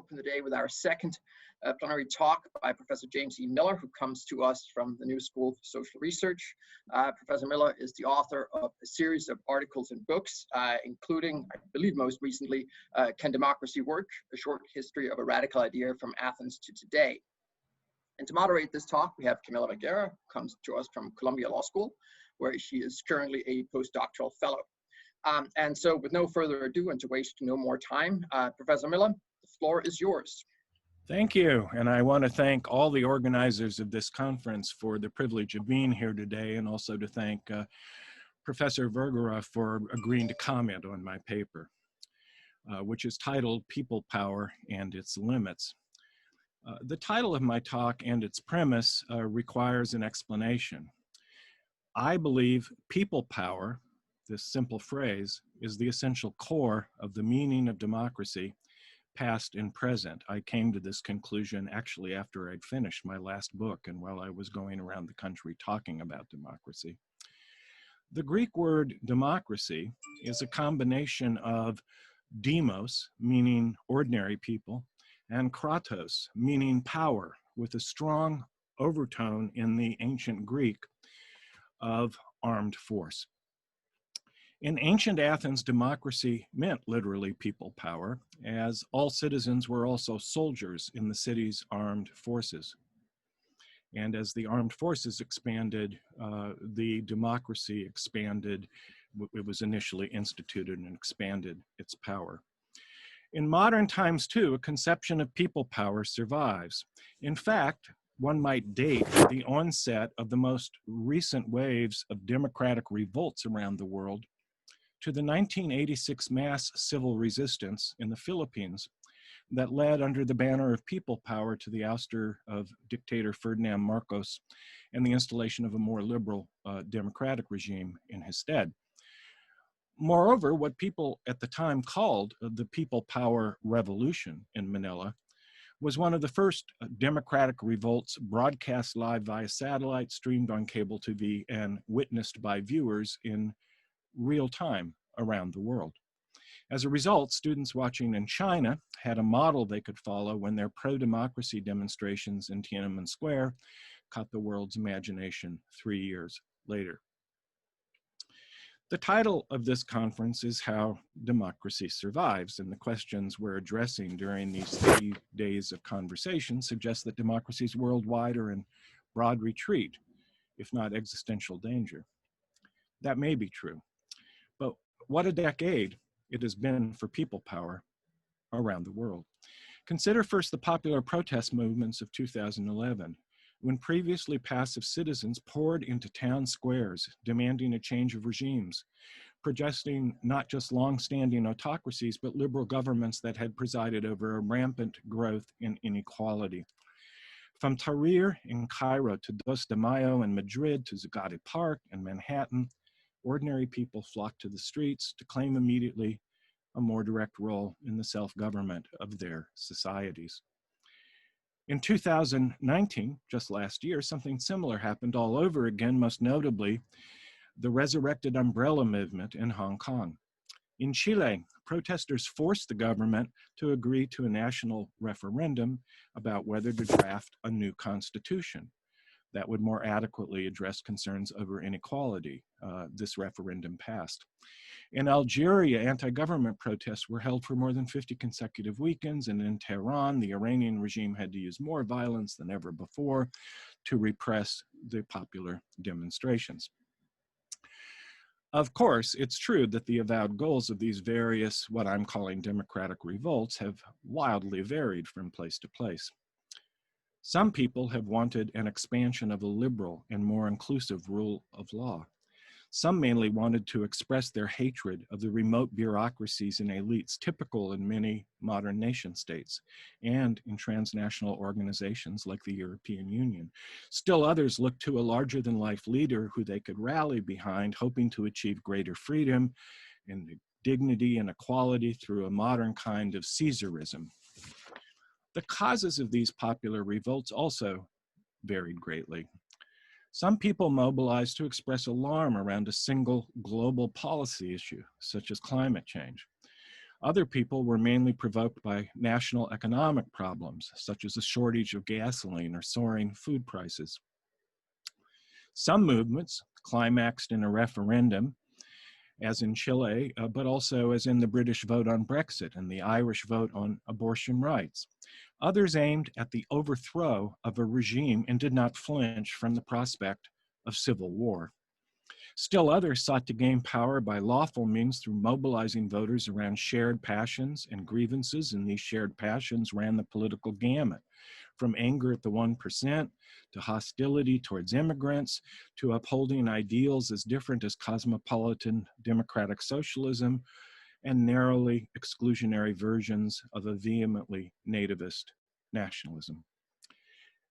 open the day with our second plenary talk by Professor James E. Miller, who comes to us from the New School for Social Research. Professor Miller is the author of a series of articles and books, including, I believe most recently, Can Democracy Work? A Short History of a Radical Idea from Athens to Today. And to moderate this talk, we have Camila Vergara, who comes to us from Columbia Law School, where she is currently a postdoctoral fellow. And so with no further ado and to waste no more time, Professor Miller, the floor is yours. Thank you. And I want to thank all the organizers of this conference for the privilege of being here today, and also to thank Professor Vergara for agreeing to comment on my paper, which is titled People Power and Its Limits. The title of my talk and its premise requires an explanation. I believe people power, this simple phrase, is the essential core of the meaning of democracy, past and present. I came to this conclusion actually after I'd finished my last book and while I was going around the country talking about democracy. The Greek word democracy is a combination of demos, meaning ordinary people, and kratos, meaning power, with a strong overtone in the ancient Greek of armed force. In ancient Athens, democracy meant literally people power, as all citizens were also soldiers in the city's armed forces. And as the armed forces expanded, the democracy expanded. It was initially instituted and expanded its power. In modern times, too, a conception of people power survives. In fact, one might date the onset of the most recent waves of democratic revolts around the world to the 1986 mass civil resistance in the Philippines that led under the banner of people power to the ouster of dictator Ferdinand Marcos and the installation of a more liberal democratic regime in his stead. Moreover, what people at the time called the people power revolution in Manila was one of the first democratic revolts broadcast live via satellite, streamed on cable TV, and witnessed by viewers in real time around the world. As a result, students watching in China had a model they could follow when their pro-democracy demonstrations in Tiananmen Square caught the world's imagination 3 years later. The title of this conference is How Democracy Survives, and the questions we're addressing during these 3 days of conversation suggest that democracies worldwide are in broad retreat, if not existential danger. That may be true, but what a decade it has been for people power around the world. Consider first the popular protest movements of 2011, when previously passive citizens poured into town squares, demanding a change of regimes, protesting not just long-standing autocracies, but liberal governments that had presided over a rampant growth in inequality. From Tahrir in Cairo to Dos de Mayo in Madrid to Zuccotti Park in Manhattan, ordinary people flocked to the streets to claim immediately a more direct role in the self-government of their societies. In 2019, just last year, something similar happened all over again, most notably the resurrected umbrella movement in Hong Kong. In Chile, protesters forced the government to agree to a national referendum about whether to draft a new constitution that would more adequately address concerns over inequality. This referendum passed. In Algeria, anti-government protests were held for more than 50 consecutive weekends, and in Tehran, the Iranian regime had to use more violence than ever before to repress the popular demonstrations. Of course, it's true that the avowed goals of these various, what I'm calling democratic revolts, have wildly varied from place to place. Some people have wanted an expansion of a liberal and more inclusive rule of law. Some mainly wanted to express their hatred of the remote bureaucracies and elites typical in many modern nation states and in transnational organizations like the European Union. Still others looked to a larger-than-life leader who they could rally behind, hoping to achieve greater freedom and dignity and equality through a modern kind of Caesarism. The causes of these popular revolts also varied greatly. Some people mobilized to express alarm around a single global policy issue, such as climate change. Other people were mainly provoked by national economic problems, such as a shortage of gasoline or soaring food prices. Some movements climaxed in a referendum, as in Chile, but also as in the British vote on Brexit and the Irish vote on abortion rights. Others aimed at the overthrow of a regime and did not flinch from the prospect of civil war. Still others sought to gain power by lawful means through mobilizing voters around shared passions and grievances, and these shared passions ran the political gamut, from anger at the 1% to hostility towards immigrants to upholding ideals as different as cosmopolitan democratic socialism and narrowly exclusionary versions of a vehemently nativist nationalism.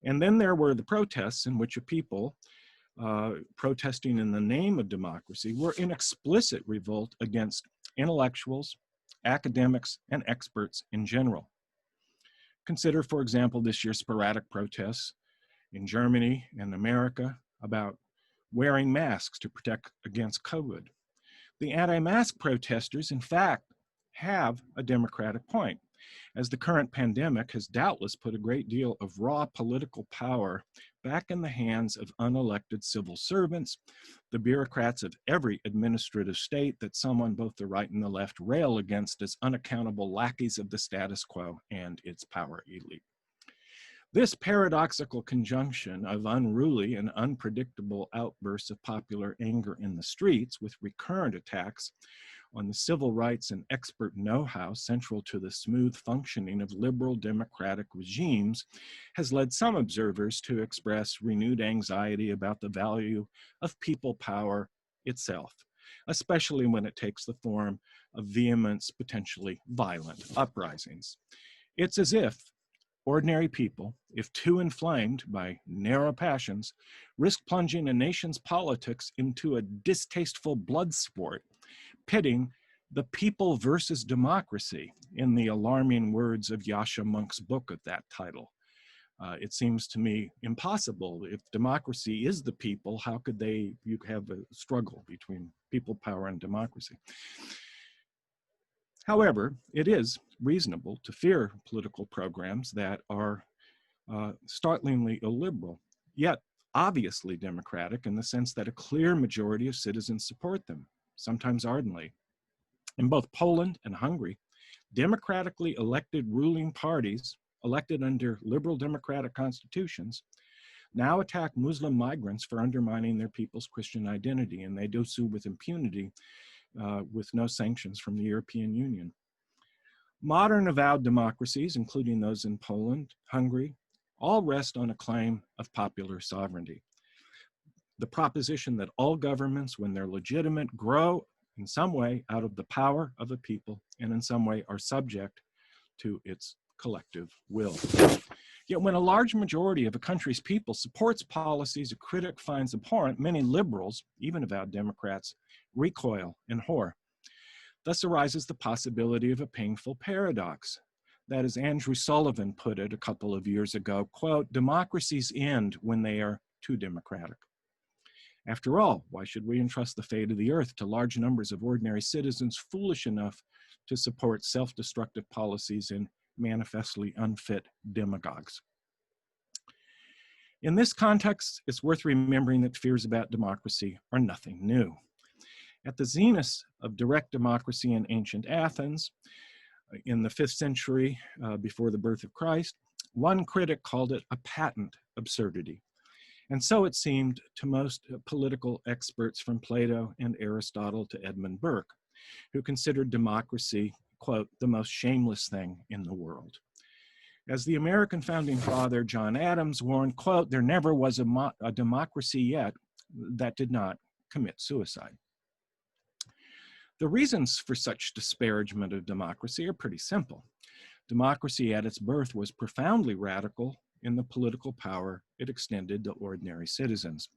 And then there were the protests in which a people protesting in the name of democracy were in explicit revolt against intellectuals, academics, and experts in general. Consider, for example, this year's sporadic protests in Germany and America about wearing masks to protect against COVID. The anti-mask protesters, in fact, have a democratic point, as the current pandemic has doubtless put a great deal of raw political power back in the hands of unelected civil servants, the bureaucrats of every administrative state that some on both the right and the left rail against as unaccountable lackeys of the status quo and its power elite. This paradoxical conjunction of unruly and unpredictable outbursts of popular anger in the streets with recurrent attacks on the civil rights and expert know-how central to the smooth functioning of liberal democratic regimes has led some observers to express renewed anxiety about the value of people power itself, especially when it takes the form of vehement, potentially violent uprisings. It's as if ordinary people, if too inflamed by narrow passions, risk plunging a nation's politics into a distasteful blood sport, pitting the people versus democracy, in the alarming words of Yasha Monk's book of that title. It seems to me impossible. If democracy is the people, how could you have a struggle between people power and democracy? However, it is reasonable to fear political programs that are startlingly illiberal, yet obviously democratic in the sense that a clear majority of citizens support them, sometimes ardently. In both Poland and Hungary, democratically elected ruling parties, elected under liberal democratic constitutions, now attack Muslim migrants for undermining their people's Christian identity, and they do so with impunity, with no sanctions from the European Union. Modern avowed democracies, including those in Poland, Hungary, all rest on a claim of popular sovereignty. The proposition that all governments, when they're legitimate, grow in some way out of the power of a people and in some way are subject to its collective will. Yet when a large majority of a country's people supports policies a critic finds abhorrent, many liberals, even avowed Democrats, recoil in horror. Thus arises the possibility of a painful paradox. That, as Andrew Sullivan put it a couple of years ago, quote, democracies end when they are too democratic. After all, why should we entrust the fate of the earth to large numbers of ordinary citizens foolish enough to support self-destructive policies and manifestly unfit demagogues? In this context, it's worth remembering that fears about democracy are nothing new. At the zenith of direct democracy in ancient Athens, in the 5th century before the birth of Christ, one critic called it a patent absurdity. And so it seemed to most political experts from Plato and Aristotle to Edmund Burke, who considered democracy, quote, the most shameless thing in the world. As the American founding father John Adams warned, quote, there never was a democracy yet that did not commit suicide. The reasons for such disparagement of democracy are pretty simple. Democracy at its birth was profoundly radical in the political power it extended to ordinary citizens.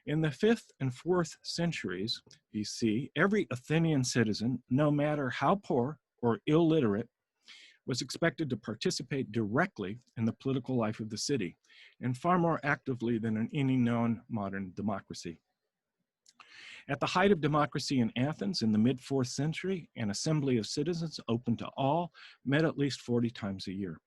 In the 5th and 4th centuries BC, every Athenian citizen, no matter how poor or illiterate, was expected to participate directly in the political life of the city, and far more actively than in any known modern democracy. At the height of democracy in Athens in the mid-4th century, an assembly of citizens open to all met at least 40 times a year.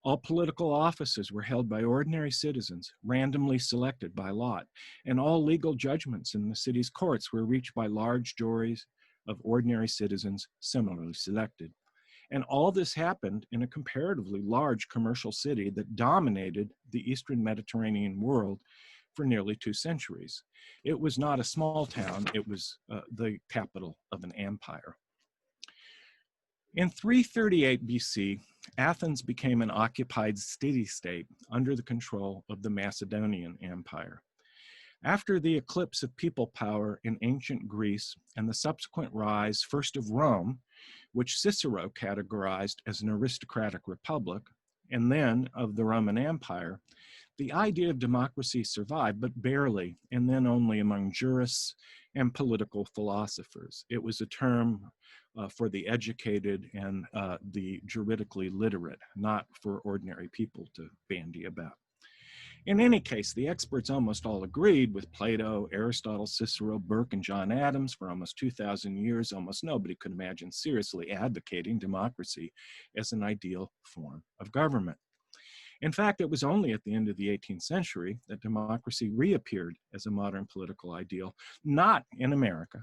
All political offices were held by ordinary citizens, randomly selected by lot, and all legal judgments in the city's courts were reached by large juries of ordinary citizens similarly selected. And all this happened in a comparatively large commercial city that dominated the Eastern Mediterranean world for nearly 2 centuries. It was not a small town, it was the capital of an empire. In 338 BC, Athens became an occupied city-state under the control of the Macedonian Empire. After the eclipse of people power in ancient Greece and the subsequent rise first of Rome, which Cicero categorized as an aristocratic republic, and then of the Roman Empire, the idea of democracy survived, but barely, and then only among jurists and political philosophers. It was a term for the educated and the juridically literate, not for ordinary people to bandy about. In any case, the experts almost all agreed with Plato, Aristotle, Cicero, Burke, and John Adams for almost 2,000 years. Almost nobody could imagine seriously advocating democracy as an ideal form of government. In fact, it was only at the end of the 18th century that democracy reappeared as a modern political ideal, not in America,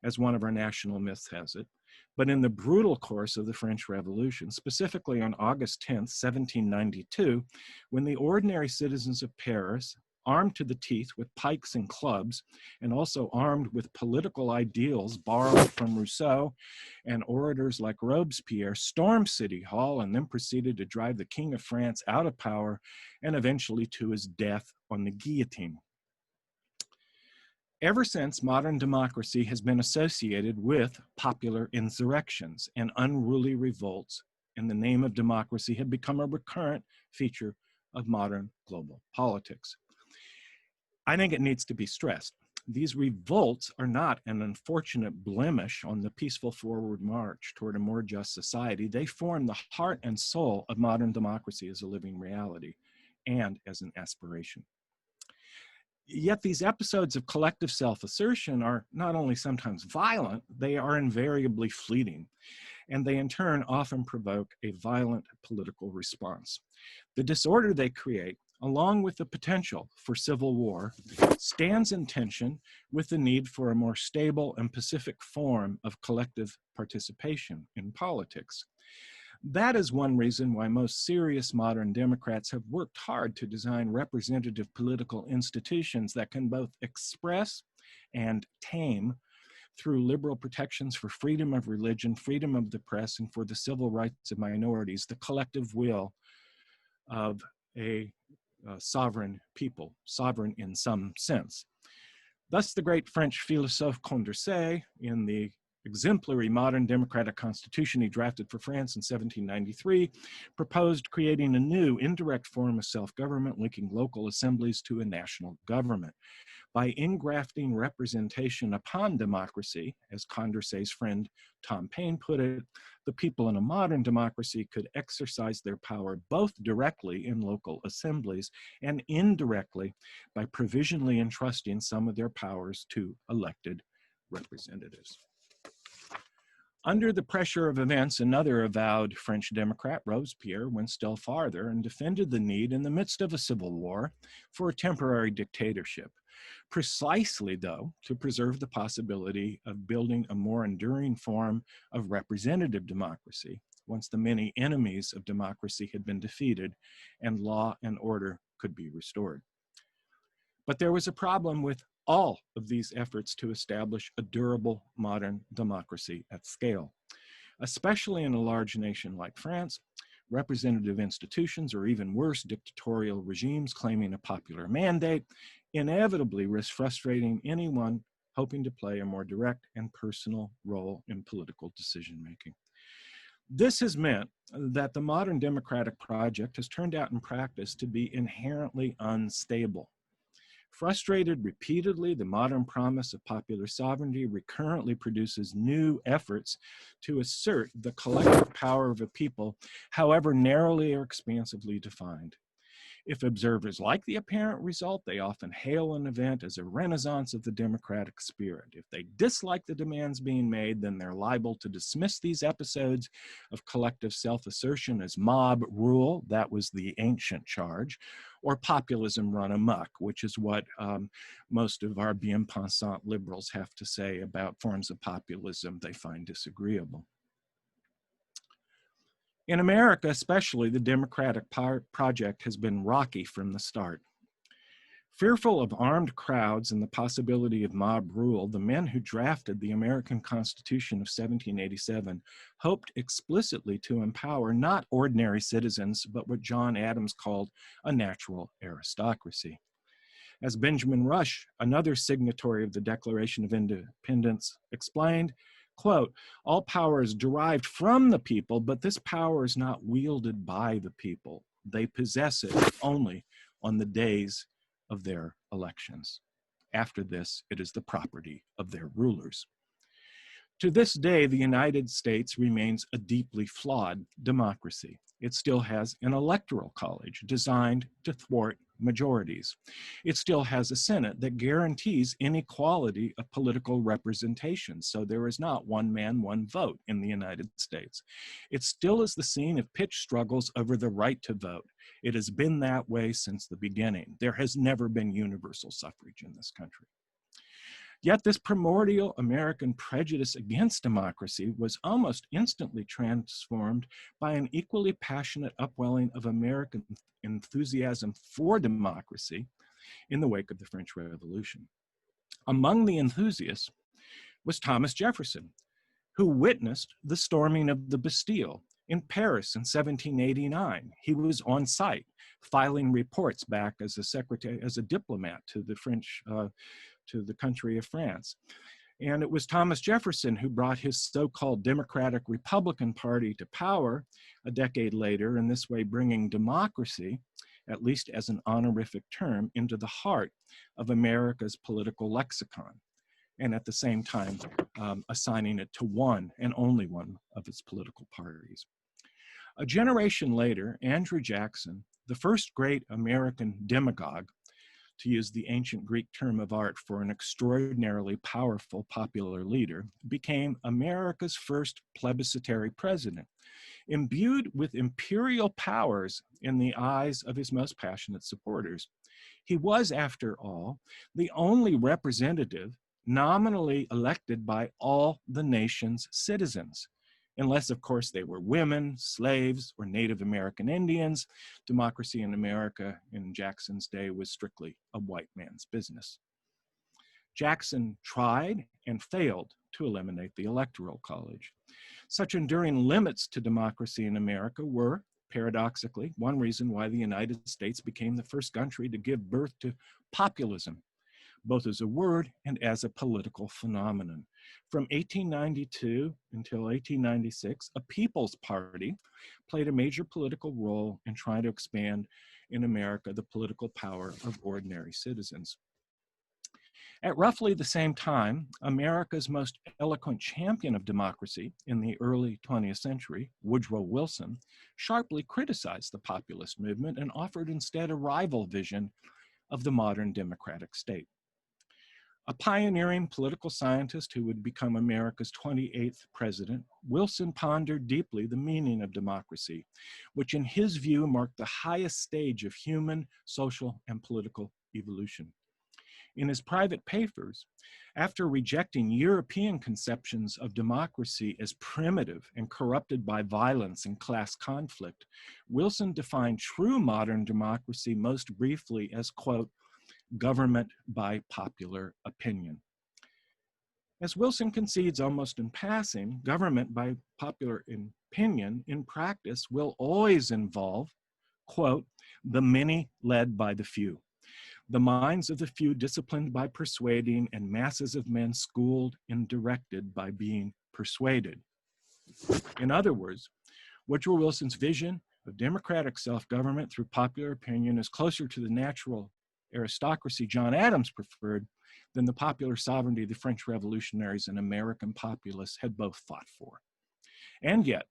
as one of our national myths has it, but in the brutal course of the French Revolution, specifically on August 10th, 1792, when the ordinary citizens of Paris, armed to the teeth with pikes and clubs, and also armed with political ideals borrowed from Rousseau and orators like Robespierre, stormed City Hall and then proceeded to drive the King of France out of power and eventually to his death on the guillotine. Ever since, modern democracy has been associated with popular insurrections, and unruly revolts in the name of democracy have become a recurrent feature of modern global politics. I think it needs to be stressed. These revolts are not an unfortunate blemish on the peaceful forward march toward a more just society. They form the heart and soul of modern democracy as a living reality and as an aspiration. Yet these episodes of collective self-assertion are not only sometimes violent, they are invariably fleeting, and they in turn often provoke a violent political response. The disorder they create, along with the potential for civil war, stands in tension with the need for a more stable and pacific form of collective participation in politics. That is one reason why most serious modern Democrats have worked hard to design representative political institutions that can both express and tame, through liberal protections for freedom of religion, freedom of the press, and for the civil rights of minorities, the collective will of a sovereign people, sovereign in some sense. Thus, the great French philosophe Condorcet, in the exemplary modern democratic constitution he drafted for France in 1793, proposed creating a new indirect form of self-government linking local assemblies to a national government. By engrafting representation upon democracy, as Condorcet's friend Tom Paine put it, the people in a modern democracy could exercise their power both directly in local assemblies and indirectly by provisionally entrusting some of their powers to elected representatives. Under the pressure of events, another avowed French Democrat, Robespierre, went still farther and defended the need in the midst of a civil war for a temporary dictatorship, precisely, though, to preserve the possibility of building a more enduring form of representative democracy once the many enemies of democracy had been defeated and law and order could be restored. But there was a problem with all of these efforts to establish a durable modern democracy at scale. Especially in a large nation like France, representative institutions, or even worse, dictatorial regimes claiming a popular mandate, inevitably risk frustrating anyone hoping to play a more direct and personal role in political decision-making. This has meant that the modern democratic project has turned out in practice to be inherently unstable. Frustrated repeatedly, the modern promise of popular sovereignty recurrently produces new efforts to assert the collective power of a people, however narrowly or expansively defined. If observers like the apparent result, they often hail an event as a renaissance of the democratic spirit. If they dislike the demands being made, then they're liable to dismiss these episodes of collective self-assertion as mob rule, that was the ancient charge, or populism run amok, which is what most of our bien-pensant liberals have to say about forms of populism they find disagreeable. In America, especially, the democratic project has been rocky from the start. Fearful of armed crowds and the possibility of mob rule, the men who drafted the American Constitution of 1787 hoped explicitly to empower not ordinary citizens, but what John Adams called a natural aristocracy. As Benjamin Rush, another signatory of the Declaration of Independence, explained, quote, all power is derived from the people, but this power is not wielded by the people. They possess it only on the days of their elections. After this, it is the property of their rulers. To this day, the United States remains a deeply flawed democracy. It still has an electoral college designed to thwart majorities. It still has a Senate that guarantees inequality of political representation, so there is not one man, one vote in the United States. It still is the scene of pitched struggles over the right to vote. It has been that way since the beginning. There has never been universal suffrage in this country. Yet this primordial American prejudice against democracy was almost instantly transformed by an equally passionate upwelling of American enthusiasm for democracy in the wake of the French Revolution. Among the enthusiasts was Thomas Jefferson, who witnessed the storming of the Bastille in Paris in 1789. He was on site, filing reports back as a diplomat to the French, to the country of France. And it was Thomas Jefferson who brought his so-called Democratic Republican Party to power a decade later, in this way bringing democracy, at least as an honorific term, into the heart of America's political lexicon, and at the same time assigning it to one and only one of its political parties. A generation later, Andrew Jackson, the first great American demagogue, to use the ancient Greek term of art for an extraordinarily powerful popular leader, became America's first plebiscitary president, imbued with imperial powers in the eyes of his most passionate supporters. He was, after all, the only representative nominally elected by all the nation's citizens, unless, of course, they were women, slaves, or Native American Indians. Democracy in America in Jackson's day was strictly a white man's business. Jackson tried and failed to eliminate the Electoral College. Such enduring limits to democracy in America were, paradoxically, one reason why the United States became the first country to give birth to populism, both as a word and as a political phenomenon. From 1892 until 1896, a People's Party played a major political role in trying to expand in America the political power of ordinary citizens. At roughly the same time, America's most eloquent champion of democracy in the early 20th century, Woodrow Wilson, sharply criticized the populist movement and offered instead a rival vision of the modern democratic state. A pioneering political scientist who would become America's 28th president, Wilson pondered deeply the meaning of democracy, which in his view marked the highest stage of human, social, and political evolution. In his private papers, after rejecting European conceptions of democracy as primitive and corrupted by violence and class conflict, Wilson defined true modern democracy most briefly as, quote, government by popular opinion. As Wilson concedes almost in passing, government by popular opinion in practice will always involve, quote, the many led by the few, the minds of the few disciplined by persuading, and masses of men schooled and directed by being persuaded. In other words, Woodrow Wilson's vision of democratic self-government through popular opinion is closer to the natural aristocracy John Adams preferred than the popular sovereignty the French revolutionaries and American populists had both fought for. And yet,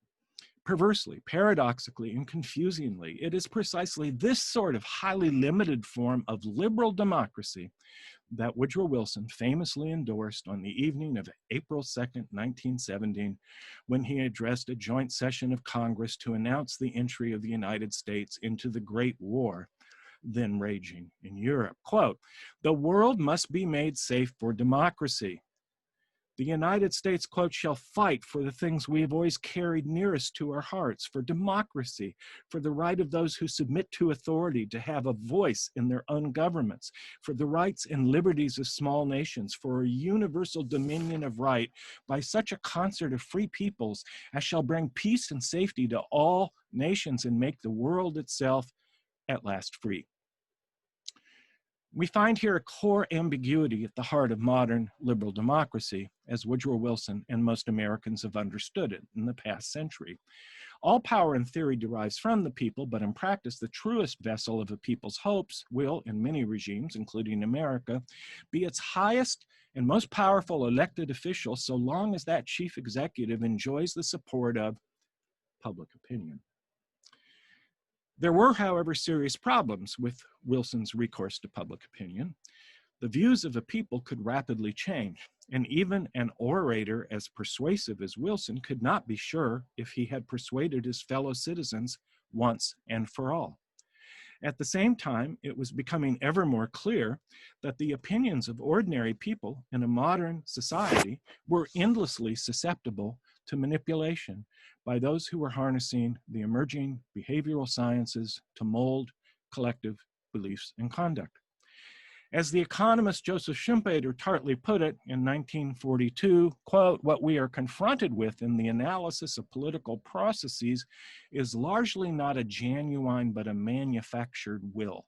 perversely, paradoxically, and confusingly, it is precisely this sort of highly limited form of liberal democracy that Woodrow Wilson famously endorsed on the evening of April 2nd, 1917, when he addressed a joint session of Congress to announce the entry of the United States into the Great War then raging in Europe. Quote, "The world must be made safe for democracy. The United States, quote, shall fight for the things we have always carried nearest to our hearts, for democracy, for the right of those who submit to authority to have a voice in their own governments, for the rights and liberties of small nations, for a universal dominion of right by such a concert of free peoples as shall bring peace and safety to all nations and make the world itself at last free." We find here a core ambiguity at the heart of modern liberal democracy, as Woodrow Wilson and most Americans have understood it in the past century. All power in theory derives from the people, but in practice, the truest vessel of a people's hopes will, in many regimes, including America, be its highest and most powerful elected official so long as that chief executive enjoys the support of public opinion. There were, however, serious problems with Wilson's recourse to public opinion. The views of a people could rapidly change, and even an orator as persuasive as Wilson could not be sure if he had persuaded his fellow citizens once and for all. At the same time, it was becoming ever more clear that the opinions of ordinary people in a modern society were endlessly susceptible to manipulation by those who were harnessing the emerging behavioral sciences to mold collective beliefs and conduct. As the economist Joseph Schumpeter tartly put it in 1942, quote, "What we are confronted with in the analysis of political processes is largely not a genuine but a manufactured will."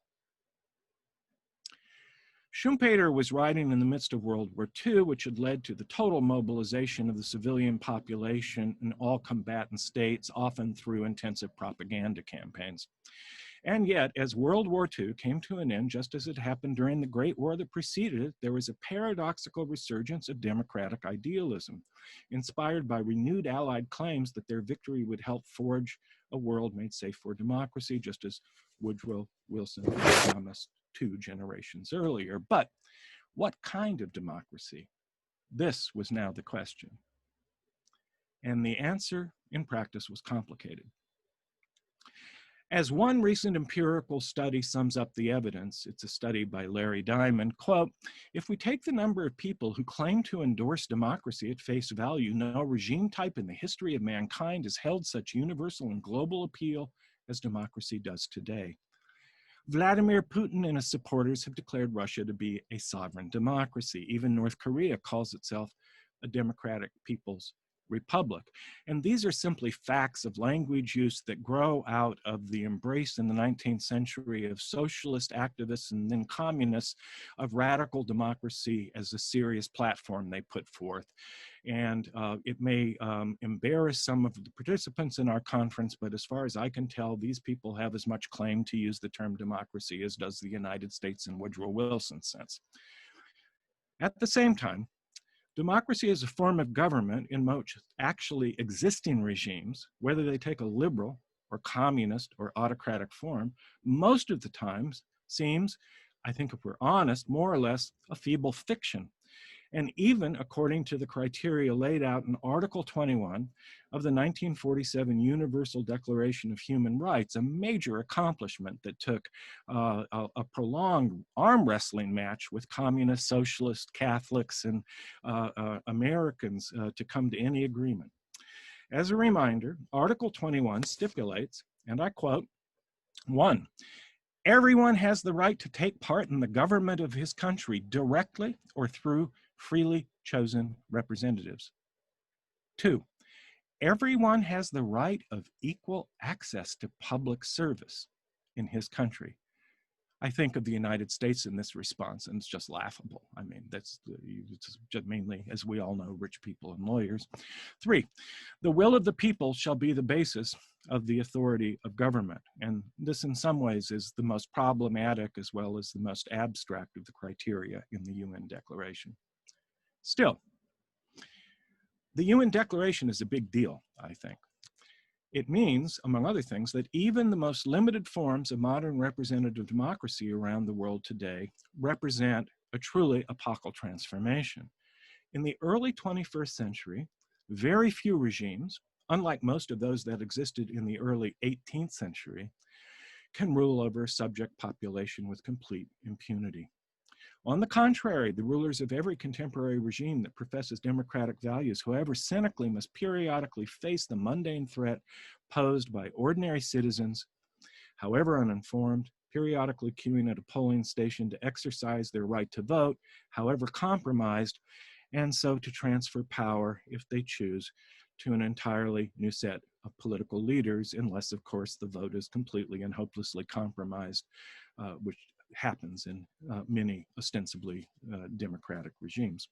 Schumpeter was writing in the midst of World War II, which had led to the total mobilization of the civilian population in all combatant states, often through intensive propaganda campaigns. And yet, as World War II came to an end, just as it happened during the Great War that preceded it, there was a paradoxical resurgence of democratic idealism, inspired by renewed Allied claims that their victory would help forge a world made safe for democracy, just as Woodrow Wilson had promised 2 generations earlier. But what kind of democracy? This was now the question. And the answer in practice was complicated. As one recent empirical study sums up the evidence, it's a study by Larry Diamond, quote, "If we take the number of people who claim to endorse democracy at face value, no regime type in the history of mankind has held such universal and global appeal as democracy does today. Vladimir Putin and his supporters have declared Russia to be a sovereign democracy. Even North Korea calls itself a democratic people's republic. And these are simply facts of language use that grow out of the embrace in the 19th century of socialist activists and then communists of radical democracy as a serious platform they put forth. And it may embarrass some of the participants in our conference, but as far as I can tell, these people have as much claim to use the term democracy as does the United States in Woodrow Wilson's sense. At the same time, democracy is a form of government in most actually existing regimes, whether they take a liberal or communist or autocratic form, most of the times seems, I think if we're honest, more or less a feeble fiction. And even according to the criteria laid out in Article 21 of the 1947 Universal Declaration of Human Rights, a major accomplishment that took a prolonged arm wrestling match with communist, socialist, Catholics, and Americans to come to any agreement. As a reminder, Article 21 stipulates, and I quote, 1, everyone has the right to take part in the government of his country directly or through freely chosen representatives. 2, everyone has the right of equal access to public service in his country. I think of the United States in this response, and it's just laughable. I mean, it's just mainly, as we all know, rich people and lawyers. 3, the will of the people shall be the basis of the authority of government. And this in some ways is the most problematic as well as the most abstract of the criteria in the UN Declaration. Still, the UN Declaration is a big deal, I think. It means, among other things, that even the most limited forms of modern representative democracy around the world today represent a truly epochal transformation. In the early 21st century, very few regimes, unlike most of those that existed in the early 18th century, can rule over a subject population with complete impunity. On the contrary, the rulers of every contemporary regime that professes democratic values, however cynically, must periodically face the mundane threat posed by ordinary citizens, however uninformed, periodically queuing at a polling station to exercise their right to vote, however compromised, and so to transfer power, if they choose, to an entirely new set of political leaders, unless, of course, the vote is completely and hopelessly compromised, which happens in many ostensibly democratic regimes.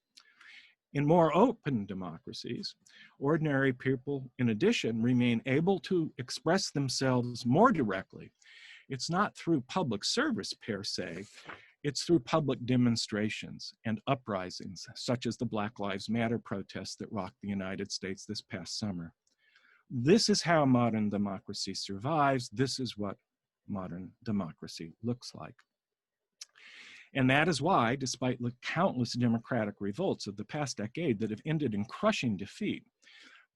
In more open democracies, ordinary people, in addition, remain able to express themselves more directly. It's not through public service per se, it's through public demonstrations and uprisings, such as the Black Lives Matter protests that rocked the United States this past summer. This is how modern democracy survives. This is what modern democracy looks like. And that is why, despite the countless democratic revolts of the past decade that have ended in crushing defeat,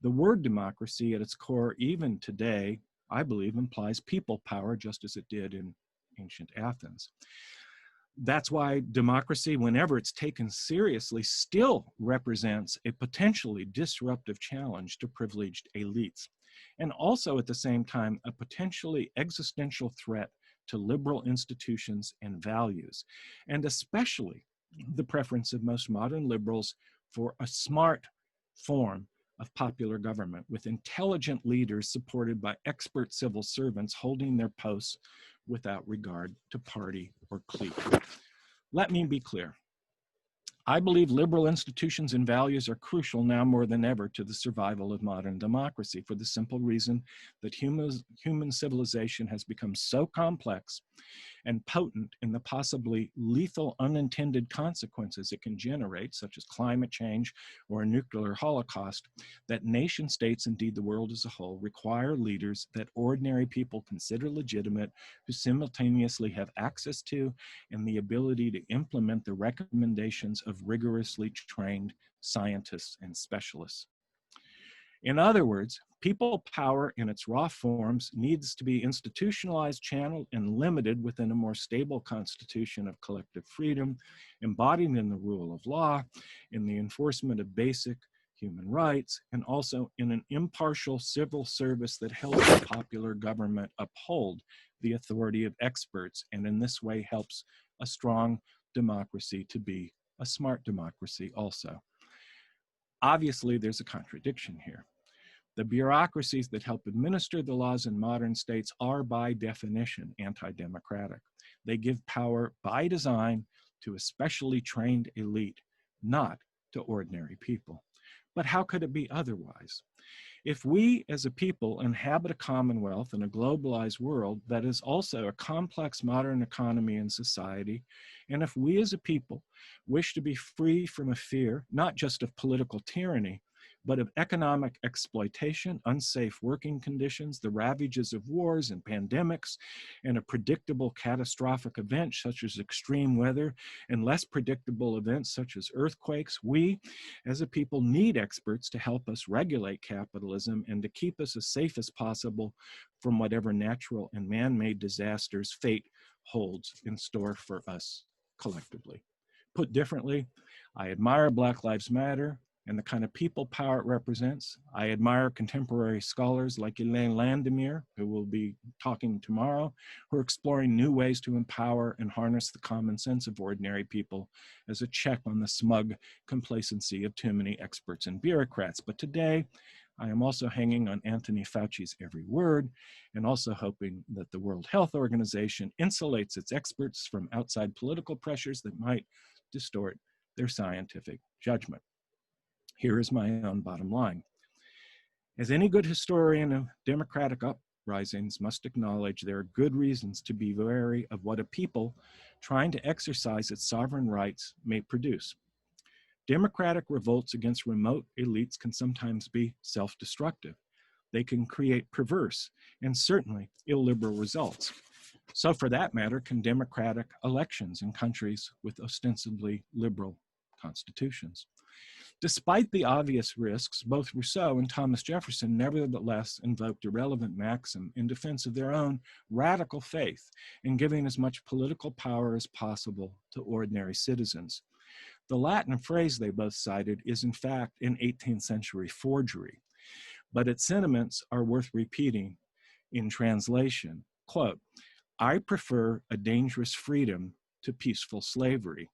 the word democracy at its core, even today, I believe, implies people power, just as it did in ancient Athens. That's why democracy, whenever it's taken seriously, still represents a potentially disruptive challenge to privileged elites, and also at the same time, a potentially existential threat to liberal institutions and values, and especially the preference of most modern liberals for a smart form of popular government with intelligent leaders supported by expert civil servants holding their posts without regard to party or clique. Let me be clear. I believe liberal institutions and values are crucial now more than ever to the survival of modern democracy, for the simple reason that human civilization has become so complex and potent in the possibly lethal unintended consequences it can generate, such as climate change or a nuclear holocaust, that nation states, indeed the world as a whole, require leaders that ordinary people consider legitimate, who simultaneously have access to and the ability to implement the recommendations of rigorously trained scientists and specialists. In other words, people power in its raw forms needs to be institutionalized, channeled, and limited within a more stable constitution of collective freedom, embodied in the rule of law, in the enforcement of basic human rights, and also in an impartial civil service that helps the popular government uphold the authority of experts, and in this way helps a strong democracy to be a smart democracy also. Obviously, there's a contradiction here. The bureaucracies that help administer the laws in modern states are by definition anti-democratic. They give power by design to a specially trained elite, not to ordinary people. But how could it be otherwise? If we as a people inhabit a commonwealth in a globalized world that is also a complex modern economy and society, and if we as a people wish to be free from a fear, not just of political tyranny, but of economic exploitation, unsafe working conditions, the ravages of wars and pandemics, and a predictable catastrophic event such as extreme weather, and less predictable events such as earthquakes, we as a people need experts to help us regulate capitalism and to keep us as safe as possible from whatever natural and man-made disasters fate holds in store for us collectively. Put differently, I admire Black Lives Matter and the kind of people power it represents. I admire contemporary scholars like Elaine Landemire, who will be talking tomorrow, who are exploring new ways to empower and harness the common sense of ordinary people as a check on the smug complacency of too many experts and bureaucrats. But today, I am also hanging on Anthony Fauci's every word and also hoping that the World Health Organization insulates its experts from outside political pressures that might distort their scientific judgment. Here is my own bottom line. As any good historian of democratic uprisings must acknowledge, there are good reasons to be wary of what a people trying to exercise its sovereign rights may produce. Democratic revolts against remote elites can sometimes be self-destructive. they can create perverse and certainly illiberal results. So for that matter, can democratic elections in countries with ostensibly liberal constitutions. Despite the obvious risks, both Rousseau and Thomas Jefferson nevertheless invoked a relevant maxim in defense of their own radical faith in giving as much political power as possible to ordinary citizens. The Latin phrase they both cited is in fact an 18th century forgery, but its sentiments are worth repeating in translation. Quote, "I prefer a dangerous freedom to peaceful slavery."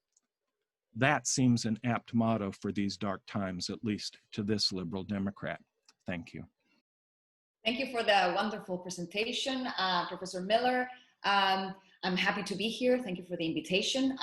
That seems an apt motto for these dark times, at least to this liberal Democrat. Thank you. Thank you for the wonderful presentation, Professor Miller. I'm happy to be here. Thank you for the invitation.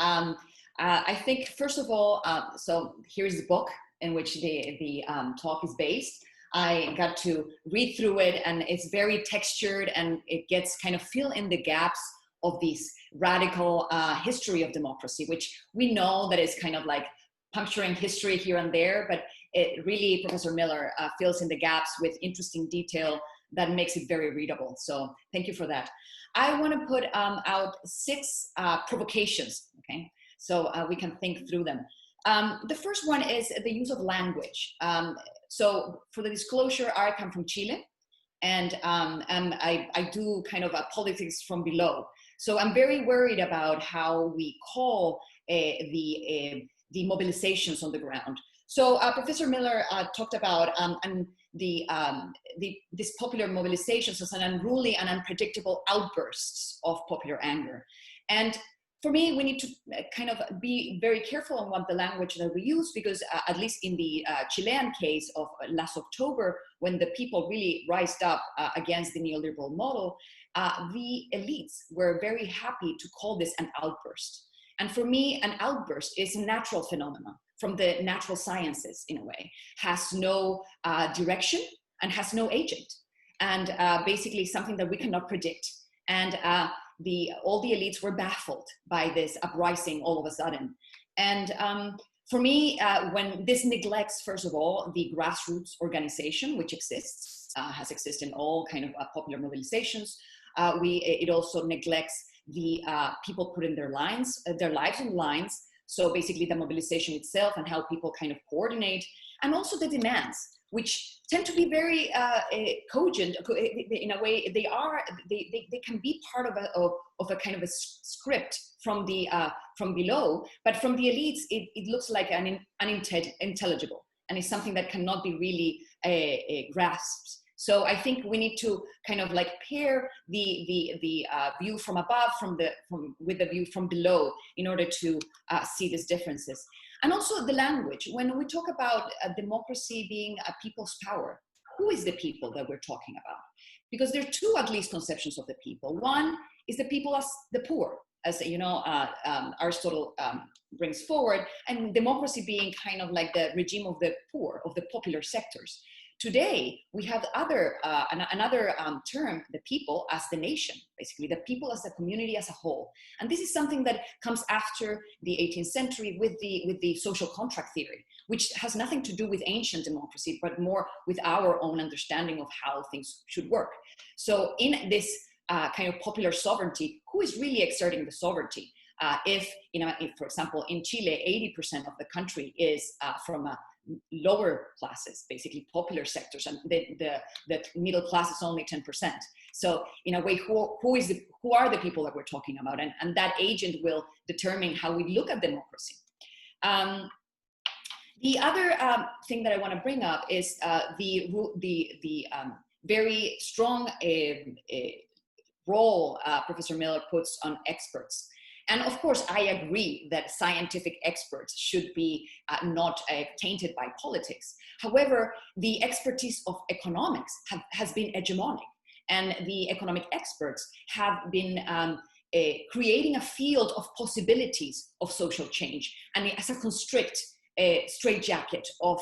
I think, first of all, so here's the book in which the talk is based. I got to read through it, and it's very textured, and it gets kind of fill in the gaps of this radical history of democracy, which we know that is kind of like puncturing history here and there, but it really, Professor Miller fills in the gaps with interesting detail that makes it very readable. So thank you for that. I want to put out 6 provocations, okay? So we can think through them. The first one is the use of language. So for the disclosure, I come from Chile, and I do kind of politics from below. So I'm very worried about how we call the mobilizations on the ground. So Professor Miller talked about these popular mobilizations as an unruly and unpredictable outbursts of popular anger. And for me, we need to kind of be very careful on what the language that we use, because at least in the Chilean case of last October, when the people really rised up against the neoliberal model, the elites were very happy to call this an outburst. And for me, an outburst is a natural phenomenon from the natural sciences, in a way, has no direction and has no agent, and basically something that we cannot predict. And all the elites were baffled by this uprising all of a sudden. And for me, when this neglects, first of all, the grassroots organization, which exists, has existed in all kind of popular mobilizations, it also neglects the people putting their lives on lines. So basically the mobilization itself and how people kind of coordinate, and also the demands, which tend to be very cogent. In a way, they can be part of a kind of a script from below, but from the elites, it looks like unintelligible, and it's something that cannot be really grasped. So I think we need to kind of like pair the view from above with the view from below in order to see these differences. And also the language. When we talk about democracy being a people's power, who is the people that we're talking about? Because there are 2 at least conceptions of the people. One is the people as the poor, as you know, Aristotle brings forward, and democracy being kind of like the regime of the poor, of the popular sectors. Today, we have another term, the people as the nation, basically the people as a community as a whole. And this is something that comes after the 18th century with the social contract theory, which has nothing to do with ancient democracy, but more with our own understanding of how things should work. So in this kind of popular sovereignty, who is really exerting the sovereignty? If, for example, in Chile, 80% of the country is from lower classes, basically popular sectors, and the middle class is only 10%. So in a way, who are the people that we're talking about? And that agent will determine how we look at democracy. The other thing that I want to bring up is the very strong role Professor Miller puts on experts. And of course, I agree that scientific experts should be not tainted by politics. However, the expertise of economics has been hegemonic, and the economic experts have been creating a field of possibilities of social change, and as a constrict straitjacket of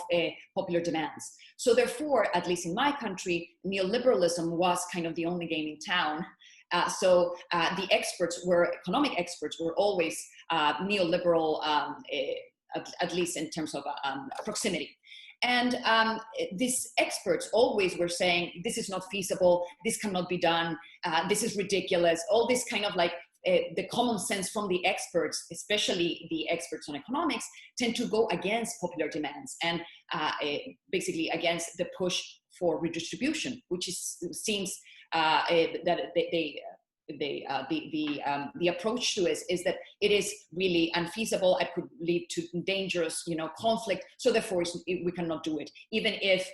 popular demands. So therefore, at least in my country, neoliberalism was kind of the only game in town. So the economic experts were always neoliberal, at least in terms of proximity. And these experts always were saying, this is not feasible, this cannot be done, this is ridiculous, all this kind of like the common sense from the experts, especially the experts on economics, tend to go against popular demands and basically against the push for redistribution, which seems that the approach to it is that it is really unfeasible. It could lead to dangerous, conflict. So therefore, we cannot do it, even if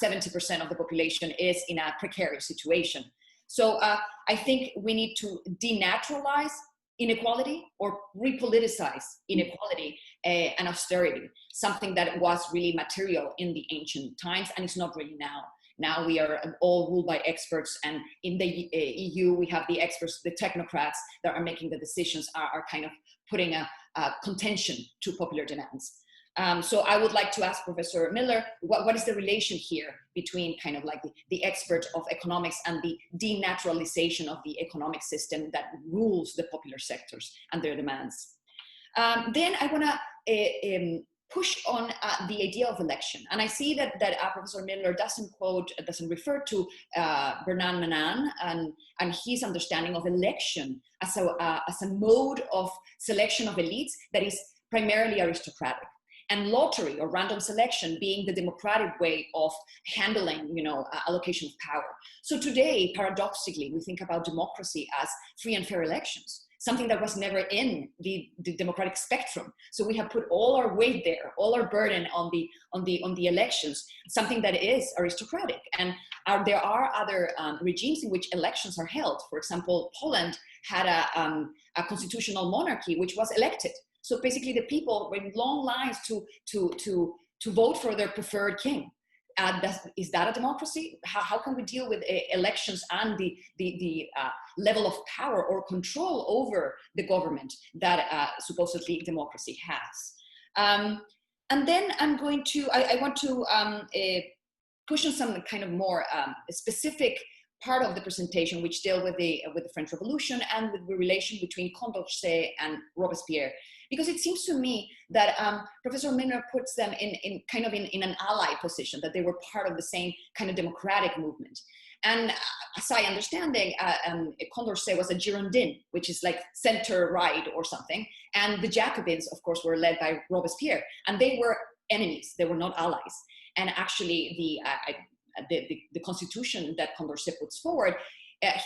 70% of the population is in a precarious situation. So I think we need to denaturalize inequality or repoliticize inequality and austerity, something that was really material in the ancient times, and it's not really now. Now we are all ruled by experts, and in the EU we have the experts, the technocrats that are making the decisions, are kind of putting a contention to popular demands. So I would like to ask Professor Miller, what is the relation here between kind of like the expert of economics and the denaturalization of the economic system that rules the popular sectors and their demands? Then I want to push on the idea of election. And I see that Professor Miller doesn't refer to Bernard Menand and his understanding of election as a mode of selection of elites that is primarily aristocratic, and lottery or random selection being the democratic way of handling, allocation of power. So today, paradoxically, we think about democracy as free and fair elections, something that was never in the democratic spectrum. So we have put all our weight there, all our burden on the elections, something that is aristocratic. And there are other regimes in which elections are held. For example, Poland had a constitutional monarchy which was elected. So basically, the people were in long lines to vote for their preferred king. Is that a democracy? How can we deal with elections and the level of power or control over the government that supposedly democracy has? And then I want to push on some kind of more specific part of the presentation, which deal with the French Revolution and with the relation between Condorcet and Robespierre. Because it seems to me that Professor Miller puts them in an ally position, that they were part of the same kind of democratic movement. And as I understand it, Condorcet was a Girondin, which is like center-right or something. And the Jacobins, of course, were led by Robespierre. And they were enemies, they were not allies. And actually, the constitution that Condorcet puts forward,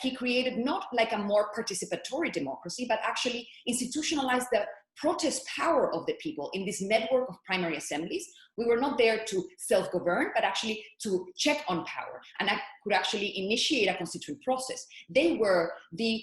he created not like a more participatory democracy, but actually institutionalized the protest power of the people in this network of primary assemblies. We were not there to self-govern, but actually to check on power, and I could actually initiate a constituent process. They were the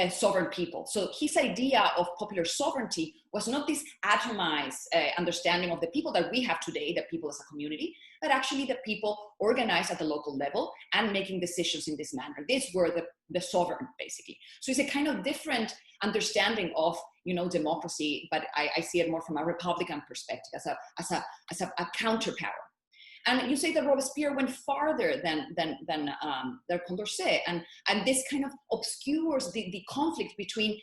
sovereign people. So his idea of popular sovereignty was not this atomized understanding of the people that we have today, the people as a community, but actually the people organized at the local level and making decisions in this manner. These were the sovereign, basically. So it's a kind of different understanding of democracy, but I see it more from a Republican perspective, as a counterpower. And you say that Robespierre went farther than Condorcet, and this kind of obscures the conflict between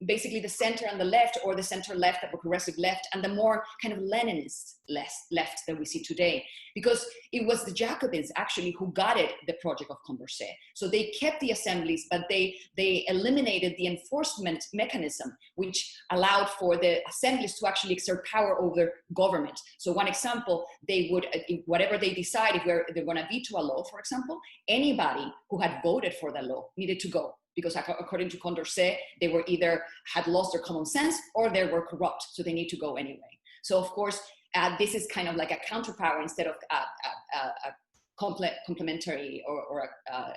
basically the center and the left, or the center-left, the progressive left, and the more kind of Leninist left that we see today. Because it was the Jacobins actually who guided the project of Condorcet. So they kept the assemblies, but they eliminated the enforcement mechanism, which allowed for the assemblies to actually exert power over government. So one example, they would, whatever they decide, if they're going to veto a law, for example, anybody who had voted for the law needed to go. Because according to Condorcet, they were either had lost their common sense or they were corrupt, so they need to go anyway. So of course, this is kind of like a counterpower instead of a complementary or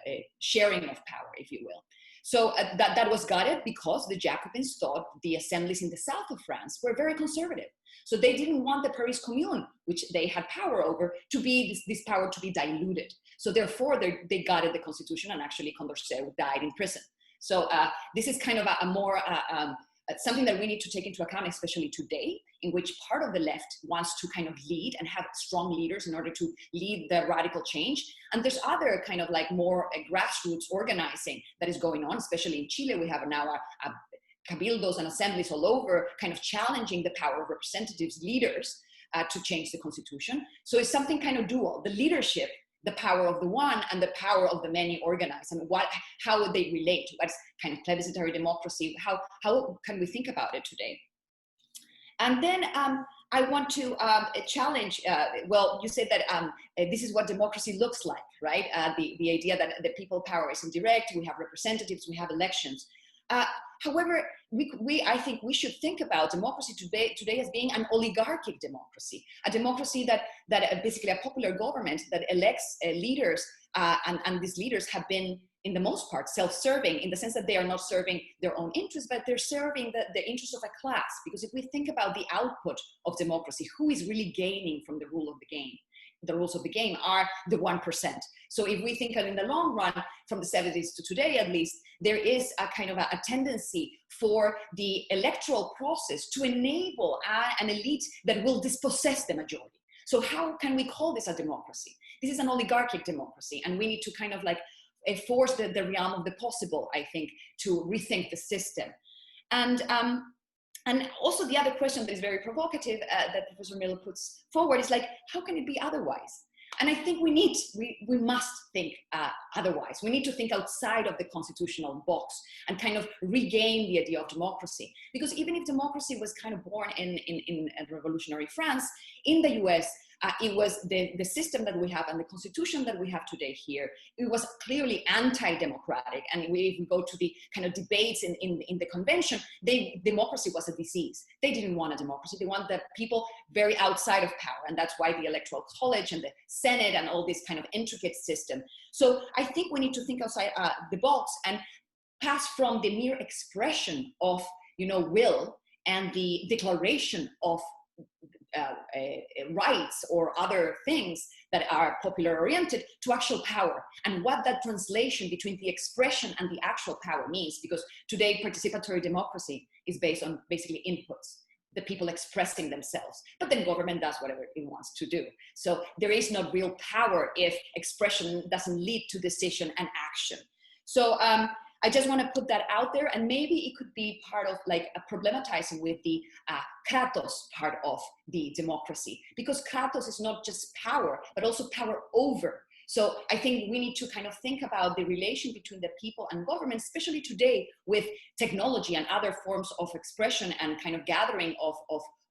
a sharing of power, if you will. So that was gutted because the Jacobins thought the assemblies in the south of France were very conservative. So they didn't want the Paris Commune, which they had power over, to be this power to be diluted. So therefore, they gutted the constitution, and actually Condorcet died in prison. So this is kind of a more something that we need to take into account, especially today, in which part of the left wants to kind of lead and have strong leaders in order to lead the radical change. And there's other kind of like more grassroots organizing that is going on, especially in Chile. We have now cabildos and assemblies all over kind of challenging the power of representatives, leaders, to change the constitution. So it's something kind of dual, the leadership, the power of the one, and the power of the many organized, and how would they relate? What's kind of plebiscitary democracy? How can we think about it today? And then I want to challenge, well, you said that this is what democracy looks like, right? The idea that the people power is indirect, we have representatives, we have elections. However, I think we should think about democracy today as being an oligarchic democracy, a democracy that basically a popular government that elects leaders, and these leaders have been, in the most part, self-serving, in the sense that they are not serving their own interests, but they're serving the interests of a class. Because if we think about the output of democracy, who is really gaining from the rule of the game? The rules of the game are the 1%. So if we think in the long run, from the 70s to today at least, there is a kind of a tendency for the electoral process to enable an elite that will dispossess the majority. So how can we call this a democracy? This is an oligarchic democracy, and we need to kind of like force the realm of the possible, I think, to rethink the system. And also the other question that is very provocative that Professor Miller puts forward is like, how can it be otherwise? And I think we must think otherwise. We need to think outside of the constitutional box and kind of regain the idea of democracy. Because even if democracy was kind of born in revolutionary France, in the US, it was the system that we have and the constitution that we have today here, it was clearly anti-democratic. And if we go to the kind of debates in the convention, democracy was a disease. They didn't want a democracy. They want the people very outside of power. And that's why the Electoral College and the Senate and all this kind of intricate system. So I think we need to think outside the box and pass from the mere expression of, will and the declaration of rights or other things that are popular oriented to actual power, and what that translation between the expression and the actual power means. Because today participatory democracy is based on basically inputs, the people expressing themselves, but then government does whatever it wants to do. So there is no real power if expression doesn't lead to decision and action. So I just want to put that out there, and maybe it could be part of like problematizing with the kratos part of the democracy, because kratos is not just power, but also power over. So I think we need to kind of think about the relation between the people and government, especially today with technology and other forms of expression and kind of gathering of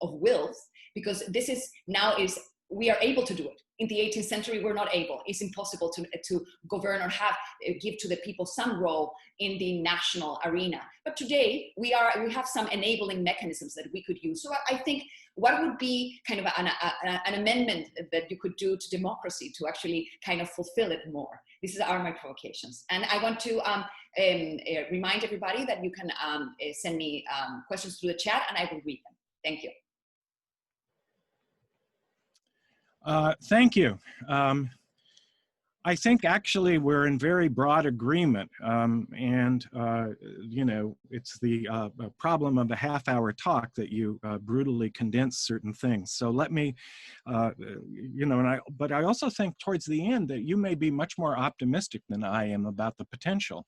wills, because this is we are able to do it. In the 18th century, we're not able. It's impossible to govern or give to the people some role in the national arena. But today, we have some enabling mechanisms that we could use. So I think what would be kind of an amendment that you could do to democracy to actually kind of fulfill it more? These are my provocations. And I want to remind everybody that you can send me questions through the chat, and I will read them. Thank you. Thank you. I think actually we're in very broad agreement, it's the problem of a half-hour talk that you brutally condense certain things. So let me, but I also think towards the end that you may be much more optimistic than I am about the potential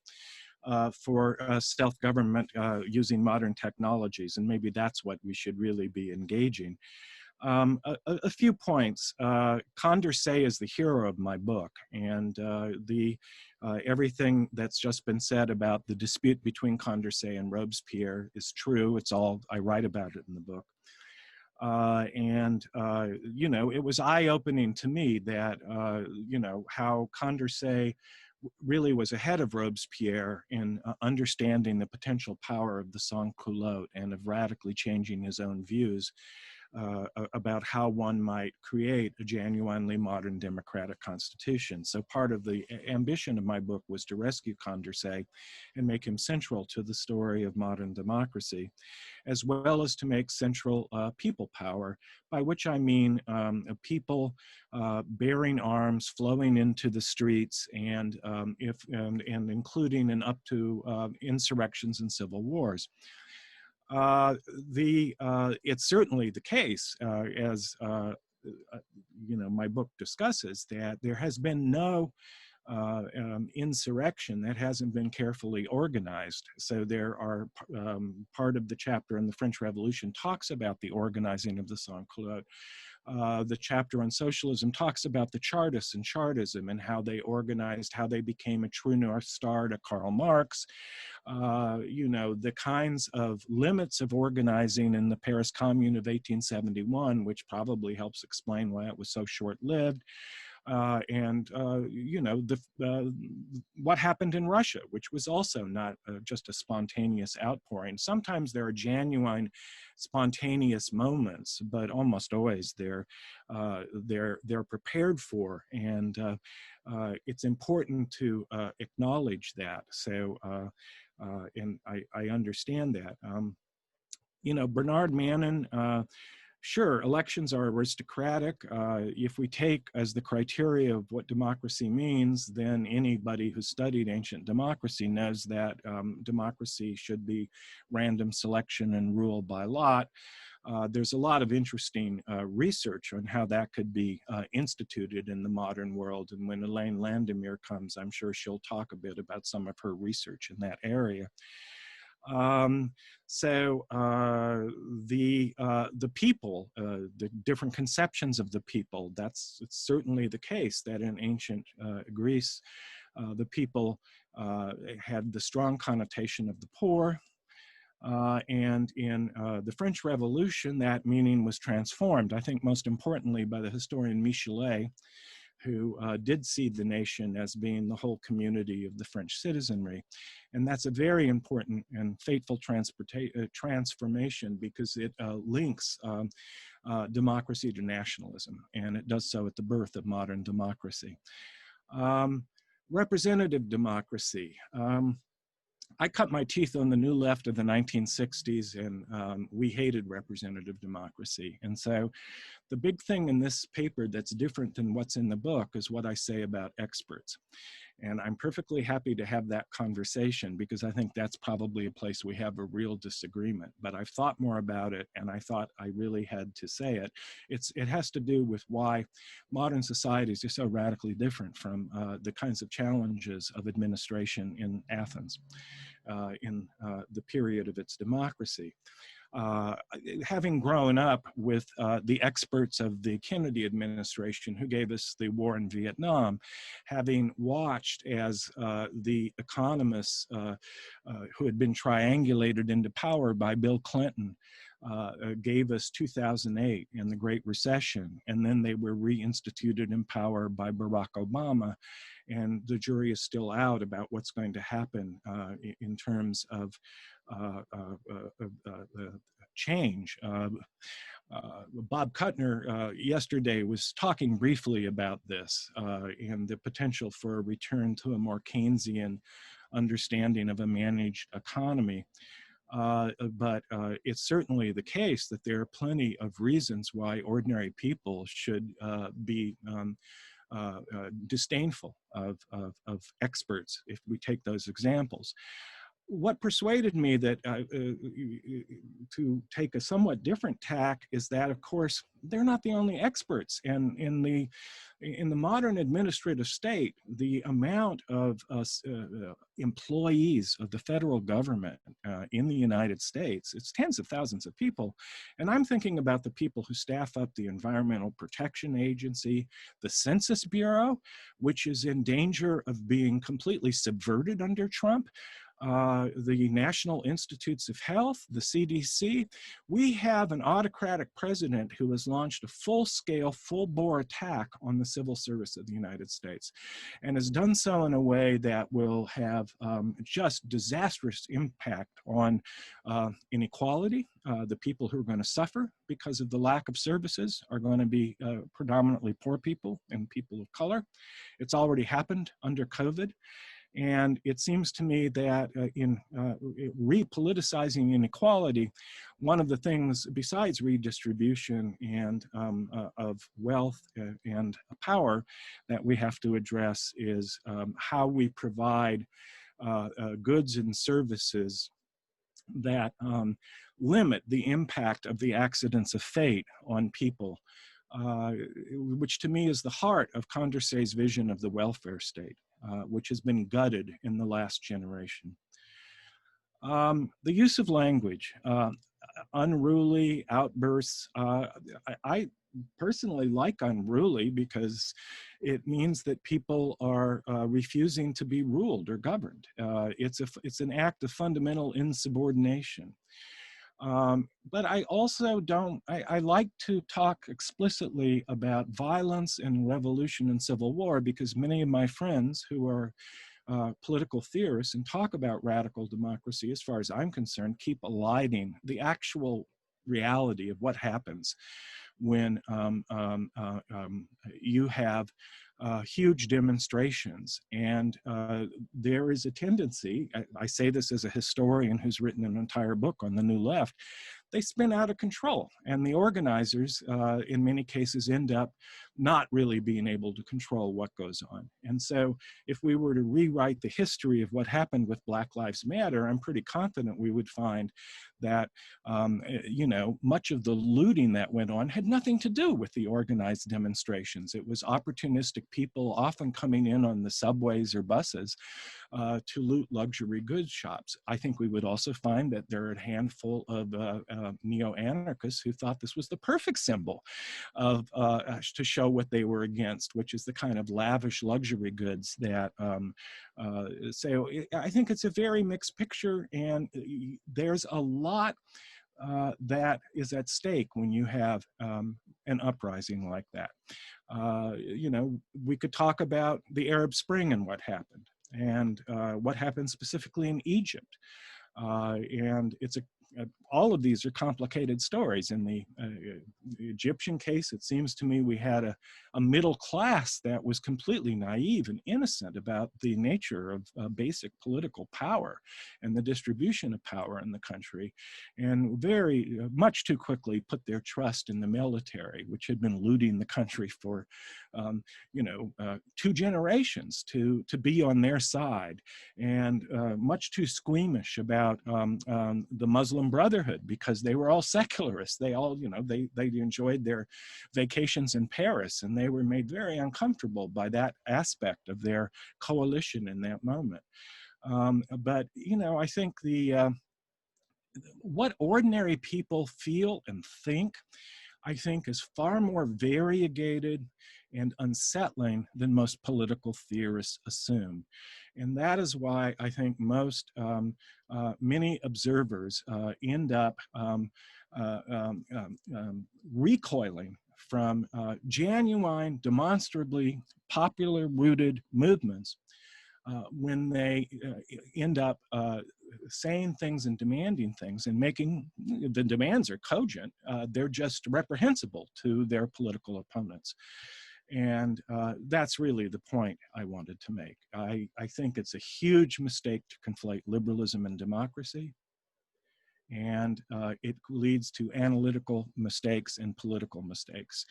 for self-government using modern technologies, and maybe that's what we should really be engaging. A few points. Condorcet is the hero of my book, and everything that's just been said about the dispute between Condorcet and Robespierre is true. It's all, I write about it in the book. It was eye-opening to me that, how Condorcet really was ahead of Robespierre in understanding the potential power of the sans-culotte and of radically changing his own views about how one might create a genuinely modern democratic constitution. So part of the ambition of my book was to rescue Condorcet and make him central to the story of modern democracy, as well as to make central people power, by which I mean people bearing arms, flowing into the streets, and including and up to insurrections and civil wars. It's certainly the case, as my book discusses, that there has been no insurrection that hasn't been carefully organized. So there are part of the chapter in the French Revolution talks about the organizing of the sans-culotte. the chapter on socialism talks about the Chartists and Chartism and how they organized, how they became a true North Star to Karl Marx. You know, the kinds of limits of organizing in the Paris Commune of 1871, which probably helps explain why it was so short-lived. You know, what happened in Russia, which was also not just a spontaneous outpouring. Sometimes there are genuine spontaneous moments, but almost always they're prepared for, and it's important to acknowledge that. So, and I understand that. You know, Bernard Mannon. Sure, elections are aristocratic. If we take as the criteria of what democracy means, then anybody who studied ancient democracy knows that democracy should be random selection and rule by lot. There's a lot of interesting research on how that could be instituted in the modern world. And when Elaine Landemir comes, I'm sure she'll talk a bit about some of her research in that area. The people, the different conceptions of the people, it's certainly the case that in ancient Greece, the people had the strong connotation of the poor. And in the French Revolution, that meaning was transformed, I think most importantly by the historian Michelet, who did see the nation as being the whole community of the French citizenry. And that's a very important and fateful transformation, because it links democracy to nationalism, and it does so at the birth of modern democracy. Representative democracy. I cut my teeth on the New Left of the 1960s, and we hated representative democracy. And so the big thing in this paper that's different than what's in the book is what I say about experts. And I'm perfectly happy to have that conversation, because I think that's probably a place we have a real disagreement. But I've thought more about it, and I thought I really had to say it. It has to do with why modern societies are so radically different from the kinds of challenges of administration in Athens in the period of its democracy. Having grown up with the experts of the Kennedy administration who gave us the war in Vietnam, having watched as the economists who had been triangulated into power by Bill Clinton gave us 2008 and the Great Recession, and then they were reinstituted in power by Barack Obama, and the jury is still out about what's going to happen in terms of change. Bob Kuttner yesterday was talking briefly about this and the potential for a return to a more Keynesian understanding of a managed economy. But it's certainly the case that there are plenty of reasons why ordinary people should be disdainful of experts, if we take those examples. What persuaded me that to take a somewhat different tack is that, of course, they're not the only experts. And in the modern administrative state, the amount of employees of the federal government in the United States, it's tens of thousands of people. And I'm thinking about the people who staff up the Environmental Protection Agency, the Census Bureau, which is in danger of being completely subverted under Trump. The National Institutes of Health, the CDC. We have an autocratic president who has launched a full-scale, full-bore attack on the civil service of the United States, and has done so in a way that will have just disastrous impact on inequality. The people who are going to suffer because of the lack of services are going to be predominantly poor people and people of color. It's already happened under COVID. And it seems to me that in repoliticizing inequality, one of the things besides redistribution and of wealth and power that we have to address is how we provide goods and services that limit the impact of the accidents of fate on people, which to me is the heart of Condorcet's vision of the welfare state. Which has been gutted in the last generation. The use of language, unruly outbursts. I personally like unruly because it means that people are refusing to be ruled or governed. It's an act of fundamental insubordination. But I also I like to talk explicitly about violence and revolution and civil war because many of my friends who are political theorists and talk about radical democracy, as far as I'm concerned, keep eliding the actual reality of what happens when you have huge demonstrations. And there is a tendency, I say this as a historian who's written an entire book on the New Left, they spin out of control. And the organizers, in many cases, end up not really being able to control what goes on. And so if we were to rewrite the history of what happened with Black Lives Matter, I'm pretty confident we would find that, you know, much of the looting that went on had nothing to do with the organized demonstrations. It was opportunistic people often coming in on the subways or buses to loot luxury goods shops. I think we would also find that there are a handful of neo-anarchists who thought this was the perfect symbol of to show what they were against, which is the kind of lavish luxury goods that so I think it's a very mixed picture, and there's a lot that is at stake when you have an uprising like that. You know, we could talk about the Arab Spring and what happened, and what happened specifically in Egypt. And it's all of these are complicated stories. In the Egyptian case, it seems to me we had a middle class that was completely naive and innocent about the nature of basic political power and the distribution of power in the country, and very much too quickly put their trust in the military, which had been looting the country for, you know, 2 generations to be on their side, and much too squeamish about the Muslim Brotherhood because they were all secularists. They all, you know, they enjoyed their vacations in Paris, and they were made very uncomfortable by that aspect of their coalition in that moment. But, you know, I think what ordinary people feel and think, I think, is far more variegated and unsettling than most political theorists assume. And that is why I think most, many observers end up recoiling from genuine, demonstrably popular-rooted movements when they end up saying things and demanding things and making, the demands are cogent, they're just reprehensible to their political opponents. And that's really the point I wanted to make. I think it's a huge mistake to conflate liberalism and democracy. And it leads to analytical mistakes and political mistakes.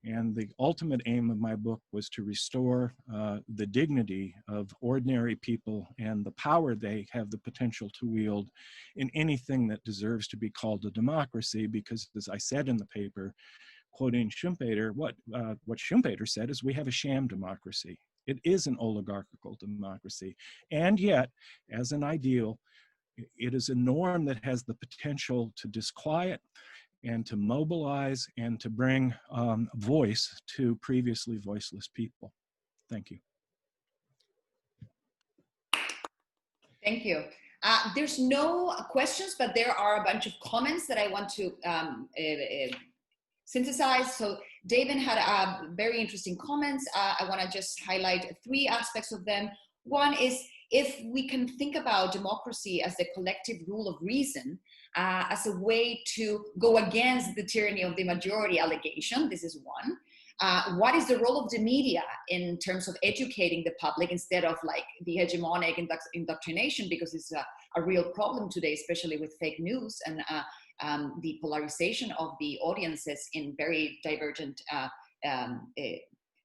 And the ultimate aim of my book was to restore the dignity of ordinary people and the power they have the potential to wield in anything that deserves to be called a democracy, because as I said in the paper, quoting Schumpeter, what Schumpeter said is we have a sham democracy. It is an oligarchical democracy. And yet, as an ideal, it is a norm that has the potential to disquiet and to mobilize and to bring voice to previously voiceless people. Thank you. Thank you. There's no questions, but there are a bunch of comments that I want to synthesize. So David had very interesting comments. I want to just highlight 3 aspects of them. One is, if we can think about democracy as the collective rule of reason, as a way to go against the tyranny of the majority allegation, this is one. What is the role of the media in terms of educating the public instead of like the hegemonic indoctrination, because it's a real problem today, especially with fake news and the polarization of the audiences in very divergent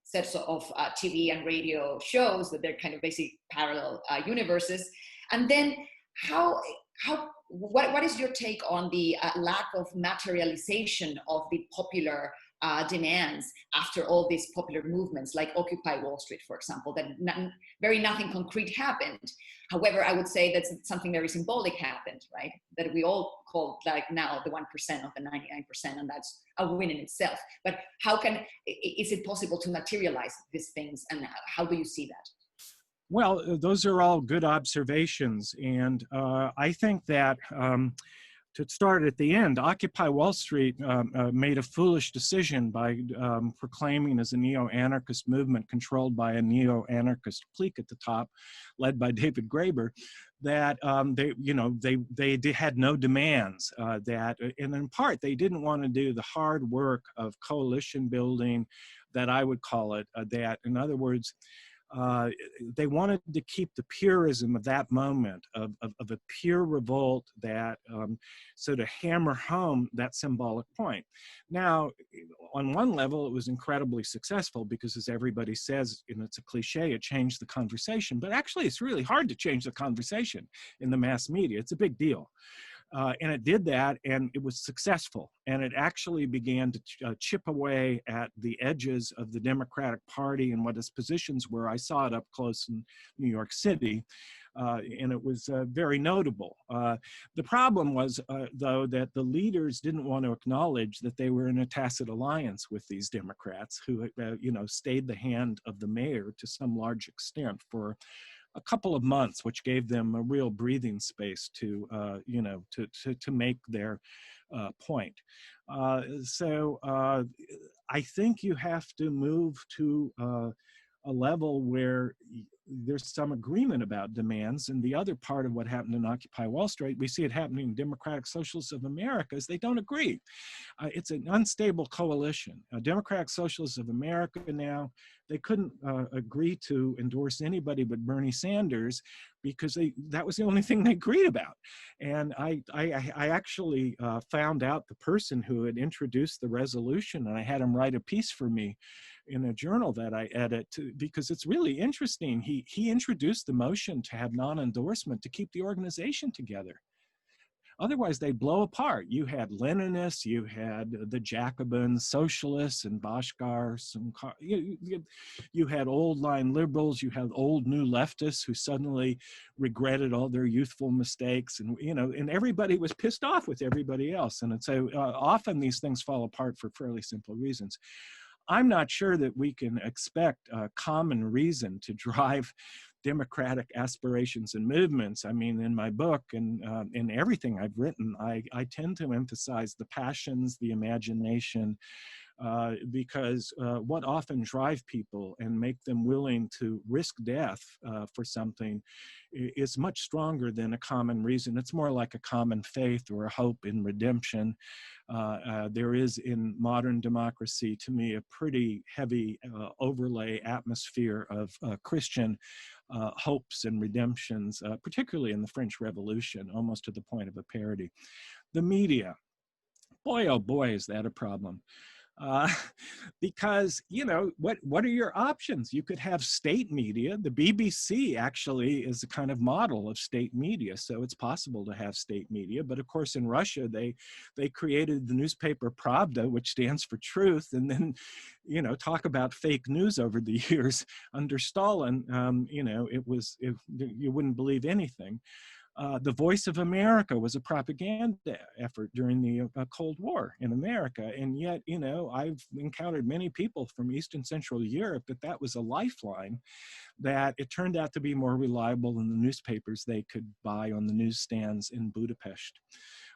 sets of TV and radio shows, that they're kind of basic parallel universes. And then what is your take on the lack of materialization of the popular demands after all these popular movements like Occupy Wall Street, for example, that nothing concrete happened. However, I would say that something very symbolic happened, right? That we all called like now the 1% of the 99%, and that's a win in itself. But is it possible to materialize these things, and how do you see that? Well, those are all good observations. And I think that to start at the end, Occupy Wall Street made a foolish decision by proclaiming as a neo-anarchist movement controlled by a neo-anarchist clique at the top, led by David Graeber, that they had no demands. And in part, they didn't want to do the hard work of coalition building, that I would call it. That, in other words, they wanted to keep the purism of that moment of a pure revolt, that so to hammer home that symbolic point. Now, on one level, it was incredibly successful because, as everybody says, and it's a cliche, it changed the conversation. But actually, it's really hard to change the conversation in the mass media. It's a big deal. And it did that, and it was successful. And it actually began to chip away at the edges of the Democratic Party and what its positions were. I saw it up close in New York City, and it was very notable. The problem was, though, that the leaders didn't want to acknowledge that they were in a tacit alliance with these Democrats who, stayed the hand of the mayor to some large extent for a couple of months, which gave them a real breathing space to make their point. So I think you have to move to a level where there's some agreement about demands. And the other part of what happened in Occupy Wall Street, we see it happening in Democratic Socialists of America, is they don't agree. It's an unstable coalition. Democratic Socialists of America now, they couldn't agree to endorse anybody but Bernie Sanders because that was the only thing they agreed about. And I actually found out the person who had introduced the resolution, and I had him write a piece for me in a journal that I edit, because it's really interesting. He introduced the motion to have non-endorsement to keep the organization together. Otherwise, they blow apart. You had Leninists, you had the Jacobins, socialists, and Bashkar. You had old-line liberals, you had old new leftists who suddenly regretted all their youthful mistakes, and everybody was pissed off with everybody else. And so often these things fall apart for fairly simple reasons. I'm not sure that we can expect common reason to drive democratic aspirations and movements. I mean, in my book and in everything I've written, I tend to emphasize the passions, the imagination, because what often drive people and make them willing to risk death for something is much stronger than a common reason. It's more like a common faith or a hope in redemption. There is in modern democracy, to me, a pretty heavy overlay atmosphere of Christian hopes and redemptions, particularly in the French Revolution, almost to the point of a parody. The media, boy, oh boy, is that a problem. Because, what are your options? You could have state media. The BBC actually is a kind of model of state media, so it's possible to have state media. But of course, in Russia, they created the newspaper Pravda, which stands for truth, and then, talk about fake news over the years. Under Stalin, you wouldn't believe anything. The Voice of America was a propaganda effort during the Cold War in America. And yet, I've encountered many people from East and Central Europe that was a lifeline, that it turned out to be more reliable than the newspapers they could buy on the newsstands in Budapest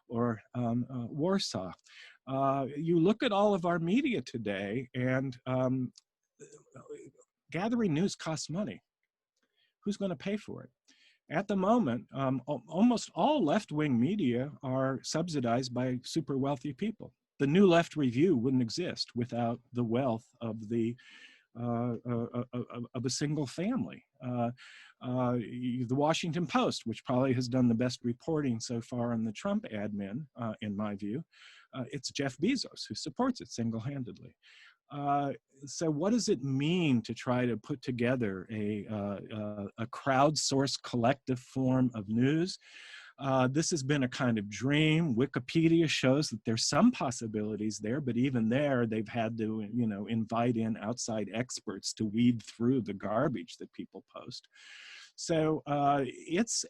or Warsaw. You look at all of our media today, and gathering news costs money. Who's going to pay for it? At the moment, almost all left-wing media are subsidized by super wealthy people. The New Left Review wouldn't exist without the wealth of a single family. The Washington Post, which probably has done the best reporting so far on the Trump admin, in my view, it's Jeff Bezos who supports it single-handedly. So what does it mean to try to put together a crowdsourced collective form of news? This has been a kind of dream. Wikipedia shows that there's some possibilities there, but even there, they've had to, invite in outside experts to weed through the garbage that people post. So it's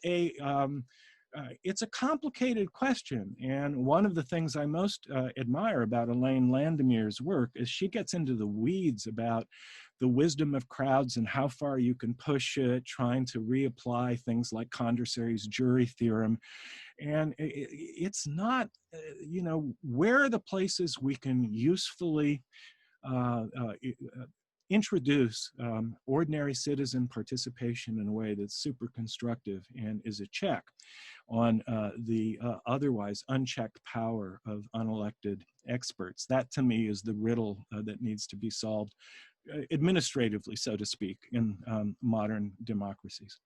it's a complicated question. And one of the things I most admire about Elaine Landemer's work is she gets into the weeds about the wisdom of crowds and how far you can push it, trying to reapply things like Condorcet's jury theorem. And it's not, you know, where are the places we can usefully introduce ordinary citizen participation in a way that's super constructive and is a check on the otherwise unchecked power of unelected experts. That, to me, is the riddle that needs to be solved administratively, so to speak, in modern democracies.